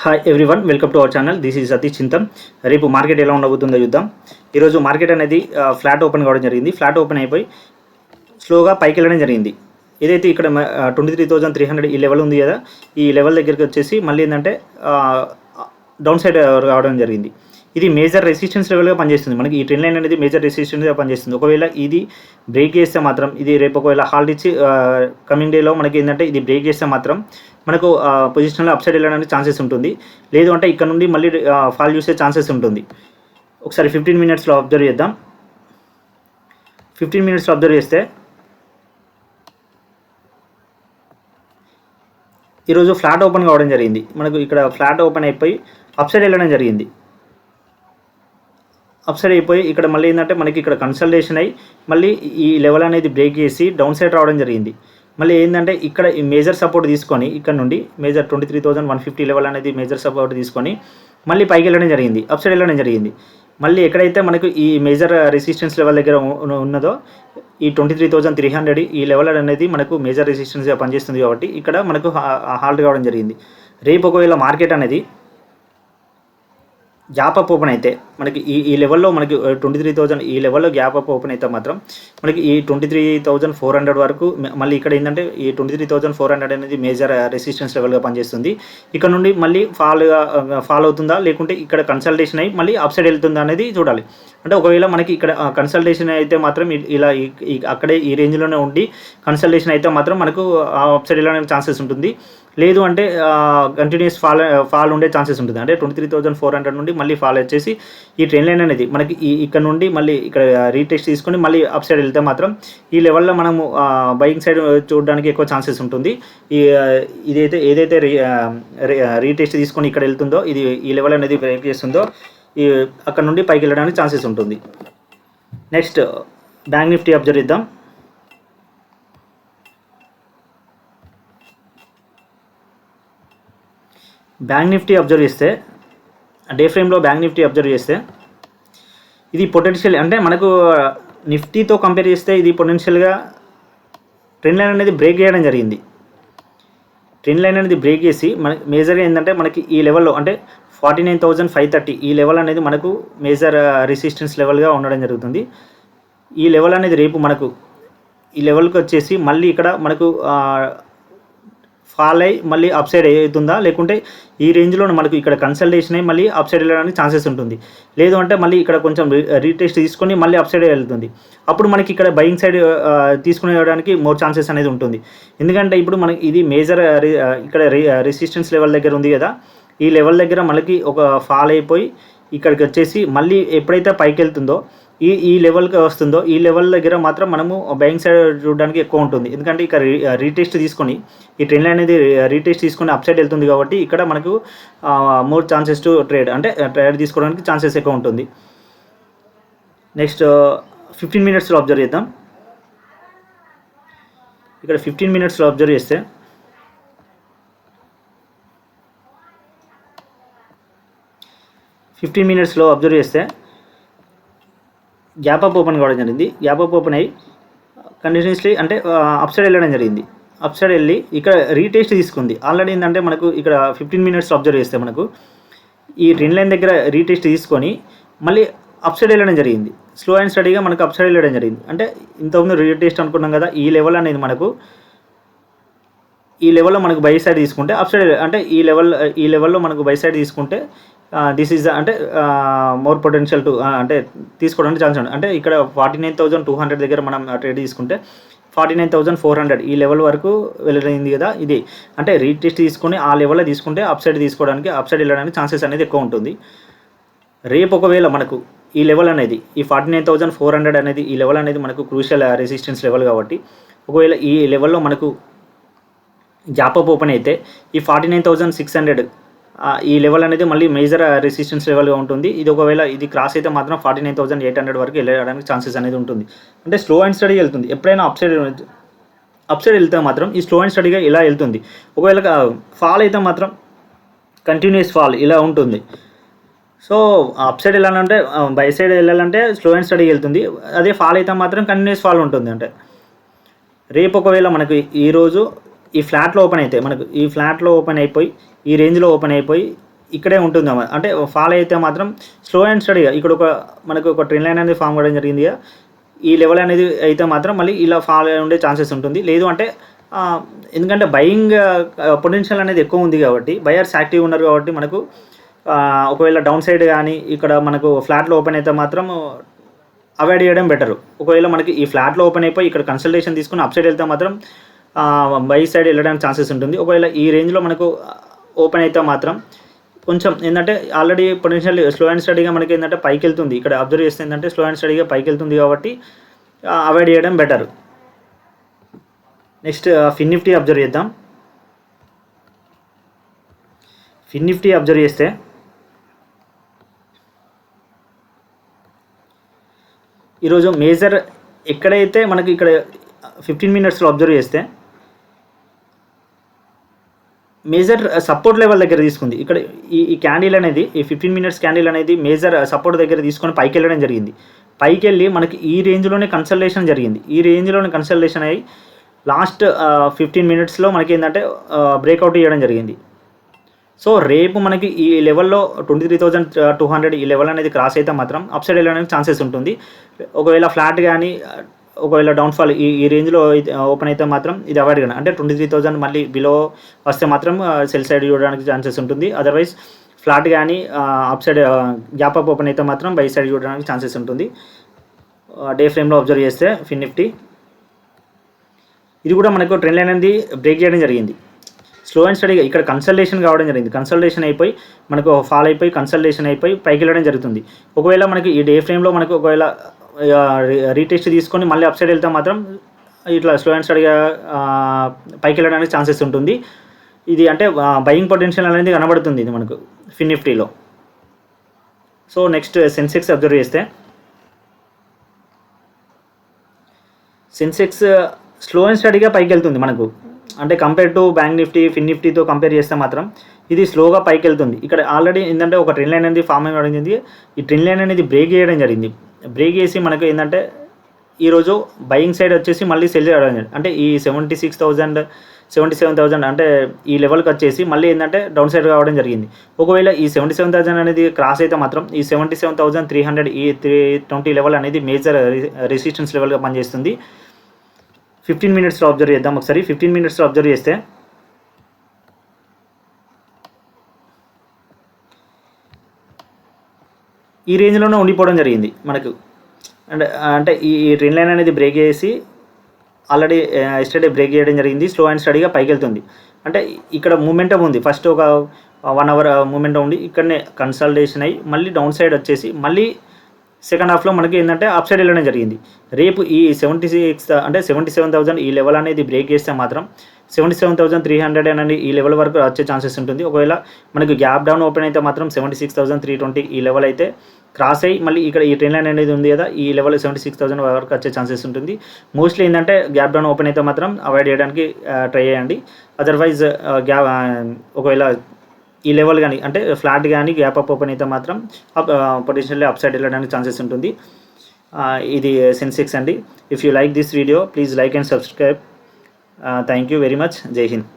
Hi everyone, welcome to our channel. This is Satish Chintam. రేపు market ఎలా ఉండబోతుందో చూద్దాం. ఈరోజు మార్కెట్ అనేది ఫ్లాట్ ఓపెన్ కావడం జరిగింది. ఫ్లాట్ ఓపెన్ అయిపోయి స్లోగా పైకి వెళ్ళడం జరిగింది. ఏదైతే ఇక్కడ 23,300 ఈ లెవెల్ ఉంది కదా, ఈ లెవెల్ దగ్గరికి వచ్చేసి మళ్ళీ ఏంటంటే డౌన్ సైడ్ రావడం జరిగింది. ఇది మేజర్ రెసిస్టెన్స్ లెవెల్గా పనిచేస్తుంది. మనకి ఈ ట్రెండ్ లైన్ అనేది మేజర్ రెసిస్టెన్స్గా పనిచేస్తుంది. ఒకవేళ ఇది బ్రేక్ చేస్తే మాత్రం, ఇది రేపు ఒకవేళ హాల్ట్ ఇచ్చి కమింగ్ డేలో మనకి ఏంటంటే ఇది బ్రేక్ చేస్తే మాత్రం మనకు పొజిషన్లో అప్ సైడ్ వెళ్ళడానికి ఛాన్సెస్ ఉంటుంది. లేదు అంటే ఇక్కడ నుండి మళ్ళీ ఫాల్ చూసే ఛాన్సెస్ ఉంటుంది. ఒకసారి 15 మినిట్స్లో అబ్జర్వ్ చేద్దాం. 15 మినిట్స్లో అబ్జర్వ్ చేస్తే ఈరోజు ఫ్లాట్ ఓపెన్ కావడం జరిగింది. మనకు ఇక్కడ ఫ్లాట్ ఓపెన్ అయిపోయి అప్ సైడ్ వెళ్ళడం జరిగింది. అప్ సైడ్ అయిపోయి ఇక్కడ మళ్ళీ ఏంటంటే మనకి ఇక్కడ కన్సల్టేషన్ అయ్యి మళ్ళీ ఈ లెవెల్ అనేది బ్రేక్ చేసి డౌన్ సైడ్ రావడం జరిగింది. మళ్ళీ ఏంటంటే ఇక్కడ ఈ మేజర్ సపోర్ట్ తీసుకొని ఇక్కడ నుండి మేజర్ 23,150 లెవెల్ అనేది మేజర్ సపోర్ట్ తీసుకొని మళ్ళీ పైకి వెళ్ళడం జరిగింది, అప్ సైడ్ వెళ్ళడం జరిగింది. మళ్ళీ ఎక్కడైతే మనకు ఈ మేజర్ రెసిస్టెన్స్ లెవెల్ దగ్గర ఉన్నదో ఈ 23,300 ఈ లెవెల్ అనేది మనకు మేజర్ రెసిస్టెన్స్గా పనిచేస్తుంది. కాబట్టి ఇక్కడ మనకు హాల్ట్ కావడం జరిగింది. రేపు ఒకవేళ మార్కెట్ అనేది గ్యాప్ అప్ ఓపెన్ అయితే మనకి ఈ లెవెల్లో మనకి 23,000 ఈ లెవెల్లో గ్యాప్ అప్ ఓపెన్ అయితే మాత్రం మనకి ఈ 23,400 వరకు మళ్ళీ ఇక్కడ ఏంటంటే ఈ 23,400 అనేది మేజర్ రెసిస్టెన్స్ లెవెల్గా పనిచేస్తుంది. ఇక్కడ నుండి మళ్ళీ ఫాల్ అవుతుందా లేకుంటే ఇక్కడ కన్సల్టేషన్ అయ్యి మళ్ళీ అప్ సైడ్ వెళ్తుందా అనేది చూడాలి. అంటే ఒకవేళ మనకి ఇక్కడ కన్సల్టేషన్ అయితే మాత్రం ఇలా అక్కడే ఈ రేంజ్లోనే ఉండి కన్సల్టేషన్ అయితే మాత్రం మనకు అప్ సైడ్ వెళ్ళడానికి ఛాన్సెస్ ఉంటుంది. లేదు అంటే కంటిన్యూస్ ఫాల్ ఉండే ఛాన్సెస్ ఉంటుంది. అంటే 23,400 నుండి మళ్ళీ ఫాల్ వచ్చేసి ఈ ట్రెండ్ లైన్ అనేది మనకి ఇక్కడ నుండి మళ్ళీ ఇక్కడ రీటెస్ట్ తీసుకొని మళ్ళీ అప్ సైడ్ వెళ్తే మాత్రం ఈ లెవెల్లో మనము బయింగ్ సైడ్ చూడడానికి ఎక్కువ ఛాన్సెస్ ఉంటుంది. ఏదైతే రీటెస్ట్ తీసుకొని ఇక్కడ వెళ్తుందో ఇది ఈ లెవెల్ అనేది బ్రేక్ చేస్తుందో అక్కడ నుండి పైకి వెళ్ళడానికి ఛాన్సెస్ ఉంటుంది. నెక్స్ట్ బ్యాంక్ నిఫ్టీ అబ్జర్వ్ చేద్దాం. బ్యాంక్ నిఫ్టీ అబ్జర్వ్ చేస్తే డే ఫ్రేమ్లో బ్యాంక్ నిఫ్టీ అబ్జర్వ్ చేస్తే ఇది పొటెన్షియల్ అంటే మనకు నిఫ్టీతో కంపేర్ చేస్తే ఇది పొటెన్షియల్గా ట్రెండ్ లైన్ అనేది బ్రేక్ చేయడం జరిగింది. ట్రెండ్ లైన్ అనేది బ్రేక్ చేసి మనకి మేజర్గా ఏంటంటే మనకి ఈ లెవెల్లో అంటే 49,530 ఈ లెవెల్ అనేది మనకు మేజర్ రెసిస్టెన్స్ లెవెల్గా ఉండడం జరుగుతుంది. ఈ లెవెల్ అనేది రేపు మనకు ఈ లెవెల్కి వచ్చేసి మళ్ళీ ఇక్కడ మనకు ఫాల్ అయ్యి మళ్ళీ అప్ సైడ్ అవుతుందా లేకుంటే ఈ రేంజ్లో మనకు ఇక్కడ కన్సల్టేషన్ అయ్యి మళ్ళీ అప్ సైడ్ వెళ్ళడానికి ఛాన్సెస్ ఉంటుంది. లేదు అంటే మళ్ళీ ఇక్కడ కొంచెం రీటెస్ట్ తీసుకొని మళ్ళీ అప్ సైడ్ వెళ్తుంది. అప్పుడు మనకి ఇక్కడ బయింగ్ సైడ్ తీసుకుని వెళ్ళడానికి మోర్ ఛాన్సెస్ అనేది ఉంటుంది. ఎందుకంటే ఇప్పుడు మనకి ఇది మేజర్ ఇక్కడ రెసిస్టెన్స్ లెవెల్ దగ్గర ఉంది కదా, ఈ లెవెల్ దగ్గర మనకి ఒక ఫాల్ అయిపోయి ఇక్కడికి వచ్చేసి మళ్ళీ ఎప్పుడైతే పైకి వెళ్తుందో ఈ లెవెల్కి వస్తుందో ఈ లెవెల్ దగ్గర మాత్రం మనము బయింగ్ సైడ్ చూడడానికి ఎక్కువ ఉంటుంది. ఎందుకంటే ఇక్కడ రీటెస్ట్ తీసుకొని ఈ ట్రెండ్ లైన్ అనేది రీటెస్ట్ తీసుకొని అప్ సైడ్ వెళ్తుంది కాబట్టి ఇక్కడ మనకు మోర్ ఛాన్సెస్ టు ట్రేడ్ అంటే ట్రేడ్ తీసుకోవడానికి ఛాన్సెస్ ఎక్కువ ఉంటుంది. నెక్స్ట్ 15 మినిట్స్లో అబ్జర్వ్ చేద్దాం. ఇక్కడ 15 మినిట్స్లో అబ్జర్వ్ చేస్తే గ్యాప్ అప్ ఓపెన్ కావడం జరిగింది. గ్యాప్ అప్ ఓపెన్ అయ్యి కంటిన్యూస్లీ అంటే అప్ సైడ్ వెళ్ళడం జరిగింది. అప్ సైడ్ వెళ్ళి ఇక్కడ రీటెస్ట్ తీసుకుంది. ఆల్రెడీ ఏంటంటే మనకు ఇక్కడ 15 మినిట్స్ అబ్జర్వ్ చేస్తే మనకు ఈ ట్రెండ్ లైన్ దగ్గర రీటెస్ట్ తీసుకొని మళ్ళీ అప్ సైడ్ వెళ్ళడం జరిగింది. స్లో అండ్ స్టడీగా మనకు అప్ సైడ్ వెళ్ళడం జరిగింది. అంటే ఇంతకుముందు రీటెస్ట్ అనుకున్నాం కదా, ఈ లెవెల్ అనేది మనకు ఈ లెవెల్లో మనకు బై సైడ్ తీసుకుంటే అప్ సైడ్ అంటే ఈ లెవెల్లో మనకు బై సైడ్ తీసుకుంటే దిస్ ఈజ్ అంటే మోర్ పొటెన్షియల్ టు అంటే తీసుకోవడానికి ఛాన్స్ ఉంది. అంటే ఇక్కడ 49,200 దగ్గర మనం ట్రేడ్ తీసుకుంటే 49,400 ఈ లెవెల్ వరకు వెళ్ళింది కదా, ఇది అంటే రీటెస్ట్ తీసుకొని ఆ లెవెల్లో తీసుకుంటే అప్ సైడ్ వెళ్ళడానికి ఛాన్సెస్ అనేది ఎక్కువ ఉంటుంది. రేపు ఒకవేళ మనకు ఈ లెవెల్ అనేది ఈ 49,400 అనేది ఈ లెవెల్ అనేది మనకు క్రూషియల్ రెసిస్టెన్స్ లెవెల్ కాబట్టి ఒకవేళ ఈ లెవెల్లో మనకు గ్యాప్ అప్ ఓపెన్ అయితే ఈ 49,600 ఈ లెవెల్ అనేది మళ్ళీ మేజర్ రెసిస్టెన్స్ లెవెల్గా ఉంటుంది. ఇది ఒకవేళ ఇది క్రాస్ అయితే మాత్రం 49,800 వరకు వెళ్ళడానికి ఛాన్సెస్ అనేది ఉంటుంది. అంటే స్లో అండ్ స్టడీగా వెళ్తుంది. ఎప్పుడైనా అప్ సైడ్ వెళ్తే మాత్రం ఈ స్లో అండ్ స్టడీగా ఇలా వెళ్తుంది. ఒకవేళ ఫాల్ అయితే మాత్రం కంటిన్యూస్ ఫాల్ ఇలా ఉంటుంది. సో అప్ సైడ్ వెళ్ళాలంటే బై సైడ్ వెళ్ళాలంటే స్లో అండ్ స్టడీగా వెళ్తుంది. అదే ఫాల్ అయితే మాత్రం కంటిన్యూస్ ఫాల్ ఉంటుంది. అంటే రేపు ఒకవేళ మనకు ఈరోజు ఈ ఫ్లాట్లో ఓపెన్ అయితే మనకు ఈ ఫ్లాట్లో ఓపెన్ అయిపోయి ఈ రేంజ్లో ఓపెన్ అయిపోయి ఇక్కడే ఉంటుంది అంటే ఫాల్ అయితే మాత్రం స్లో అండ్ స్టడీగా ఇక్కడ మనకు ఒక ట్రెండ్ లైన్ అనేది ఫామ్ అవ్వడం జరిగింది. ఈ లెవెల్ అనేది అయితే మాత్రం మళ్ళీ ఇలా ఫాల్ ఉండే ఛాన్సెస్ ఉంటుంది. లేదు అంటే ఎందుకంటే బయింగ్ పొటెన్షియల్ అనేది ఎక్కువ ఉంది కాబట్టి బయర్స్ యాక్టివ్ ఉన్నారు కాబట్టి మనకు ఒకవేళ డౌన్ సైడ్ కానీ ఇక్కడ మనకు ఫ్లాట్లో ఓపెన్ అయితే మాత్రం అవాయిడ్ చేయడం బెటర్. ఒకవేళ మనకి ఈ ఫ్లాట్లో ఓపెన్ అయిపోయి ఇక్కడ కన్సల్టేషన్ తీసుకుని అప్ సైడ్ వెళ్తే మాత్రం బై సైడ్ వెళ్ళడానికి ఛాన్సెస్ ఉంటుంది. ఒకవేళ ఈ రేంజ్లో మనకు ఓపెన్ అయితే మాత్రం కొంచెం ఏంటంటే ఆల్రెడీ పొటెన్షియల్ స్లో అండ్ స్టడీగా మనకి ఏంటంటే పైకి వెళ్తుంది. ఇక్కడ అబ్జర్వ్ చేస్తే ఏంటంటే స్లో అండ్ స్టడీగా పైకి వెళ్తుంది కాబట్టి అవాయిడ్ చేయడం బెటర్. నెక్స్ట్ ఫిన్ నిఫ్టీ అబ్జర్వ్ చేద్దాం. ఫిన్ నిఫ్టీ అబ్జర్వ్ చేస్తే ఈరోజు మేజర్ ఎక్కడైతే మనకి ఇక్కడ 15 మినిట్స్లో అబ్జర్వ్ చేస్తే మేజర్ సపోర్ట్ లెవెల్ దగ్గర తీసుకుంది. ఇక్కడ ఈ క్యాండిల్ అనేది ఈ 15 మినిట్స్ క్యాండిల్ అనేది మేజర్ సపోర్ట్ దగ్గర తీసుకొని పైకి వెళ్ళడం జరిగింది. పైకి వెళ్ళి మనకి ఈ రేంజ్లోనే కన్సల్టేషన్ జరిగింది. ఈ రేంజ్లోనే కన్సల్టేషన్ అయ్యి లాస్ట్ 15 మినిట్స్లో మనకి ఏంటంటే బ్రేక్అవుట్ ఇవ్వడం జరిగింది. సో రేపు మనకి ఈ లెవెల్లో 23,200 ఈ లెవెల్ అనేది క్రాస్ అయితే మాత్రం అప్ సైడ్ వెళ్ళడానికి ఛాన్సెస్ ఉంటుంది. ఒకవేళ ఫ్లాట్ కానీ ఒకవేళ డౌన్ఫాల్ ఈ రేంజ్లో ఓపెన్ అయితే మాత్రం ఇది అవాయిడ్ కానీ అంటే 23,000 మళ్ళీ బిలో వస్తే మాత్రం సెల్ సైడ్ చూడడానికి ఛాన్సెస్ ఉంటుంది. అదర్వైజ్ ఫ్లాట్ కానీ up side gap up open అయితే మాత్రం బై సైడ్ చూడడానికి ఛాన్సెస్ ఉంటుంది. డే ఫ్రేమ్లో అబ్జర్వ్ చేస్తే ఫిన్ నిఫ్టీ ఇది కూడా మనకు ట్రెండ్ లైన్ అనేది బ్రేక్ చేయడం జరిగింది. స్లో అండ్ స్టడీగా ఇక్కడ కన్సల్టేషన్ కావడం జరిగింది. కన్సల్టేషన్ అయిపోయి మనకు ఫాల్ అయిపోయి కన్సల్టేషన్ అయిపోయి పైకి వెళ్ళడం జరుగుతుంది. ఒకవేళ మనకి ఈ డే ఫ్రేమ్లో మనకు ఒకవేళ రీటెస్ట్ తీసుకొని మళ్ళీ అప్ సైడ్ వెళ్తే మాత్రం ఇట్లా స్లో అండ్ స్టడీగా పైకి వెళ్ళడానికి ఛాన్సెస్ ఉంటుంది. ఇది అంటే బయింగ్ పొటెన్షియల్ అనేది కనబడుతుంది ఇది మనకు ఫిన్ నిఫ్టీలో. సో నెక్స్ట్ సెన్సెక్స్ అబ్జర్వ్ చేస్తే సెన్సెక్స్ స్లో అండ్ స్టడీగా పైకి వెళ్తుంది మనకు. అంటే compare to Bank Nifty Fin నిఫ్టీతో కంపేర్ చేస్తే మాత్రం ఇది స్లోగా పైకి వెళ్తుంది. ఇక్కడ ఆల్రెడీ ఏంటంటే ఒక ట్రెండ్ లైన్ అనేది ఫామ్ అవ్వడం జరిగింది. ఈ ట్రెండ్ లైన్ అనేది బ్రేక్ చేయడం జరిగింది. బ్రేక్ చేసి మనకు ఏంటంటే ఈరోజు బయింగ్ సైడ్ వచ్చేసి మళ్ళీ సెల్ చేయడం జరిగింది. అంటే ఈ 76,000 77,000 అంటే ఈ లెవెల్కి వచ్చేసి మళ్ళీ ఏంటంటే డౌన్ సైడ్ కావడం జరిగింది. ఒకవేళ ఈ 77,000 అనేది క్రాస్ అయితే మాత్రం ఈ 77,300 ఈ 320 లెవెల్ అనేది మేజర్ రెసిస్టెన్స్ లెవెల్గా పనిచేస్తుంది. 15 మినిట్స్లో అబ్జర్వ్ చేద్దాం ఒకసారి. 15 మినిట్స్లో అబ్జర్వ్ చేస్తే ఈ రేంజ్లోనే ఉండిపోవడం జరిగింది మనకు. అంటే ఈ ట్రెండ్ లైన్ అనేది బ్రేక్ చేసి ఆల్రెడీ ఎస్టర్డే బ్రేక్ చేయడం జరిగింది. స్లో అండ్ స్టడీగా పైకి వెళ్తుంది. అంటే ఇక్కడ మూమెంటం ఉంది. ఫస్ట్ ఒక 1 అవర్ మూమెంటం ఉంది. ఇక్కడనే కన్సల్టేషన్ అయ్యి మళ్ళీ డౌన్ సైడ్ వచ్చేసి మళ్ళీ సెకండ్ హాఫ్లో మనకి ఏంటంటే అప్ సైడ్ వెళ్ళడం జరిగింది. రేపు ఈ 77,000 ఈ లెవెల్ అనేది బ్రేక్ చేస్తే మాత్రం 77,300 అనేది ఈ లెవెల్ వరకు వచ్చే ఛాన్సెస్ ఉంటుంది. ఒకవేళ మనకు గ్యాప్ డౌన్ ఓపెన్ అయితే మాత్రం 76,320 ఈ లెవెల్ అయితే క్రాస్ అయ్యి మళ్ళీ ఇక్కడ ఈ ట్రెండ్ లైన్ అనేది ఉంది కదా ఈ లెవెల్ 76,000 వరకు వచ్చే ఛాన్సెస్ ఉంటుంది. మోస్ట్లీ ఏంటంటే గ్యాప్ డౌన్ ఓపెన్ అయితే మాత్రం అవాయిడ్ చేయడానికి ట్రై చేయండి. అదర్వైజ్ ఒకవేళ ఈ లెవెల్ కానీ అంటే ఫ్లాట్ కానీ గ్యాప్ అప్ ఓపెన్ అయితే మాత్రం పొటెన్షియల్లీ అప్ సైడ్ వెళ్ళడానికి ఛాన్సెస్ ఉంటుంది. ఇది సెన్సెక్స్ అండి. If you like this video please like and subscribe. Thank you very much. జై హింద్.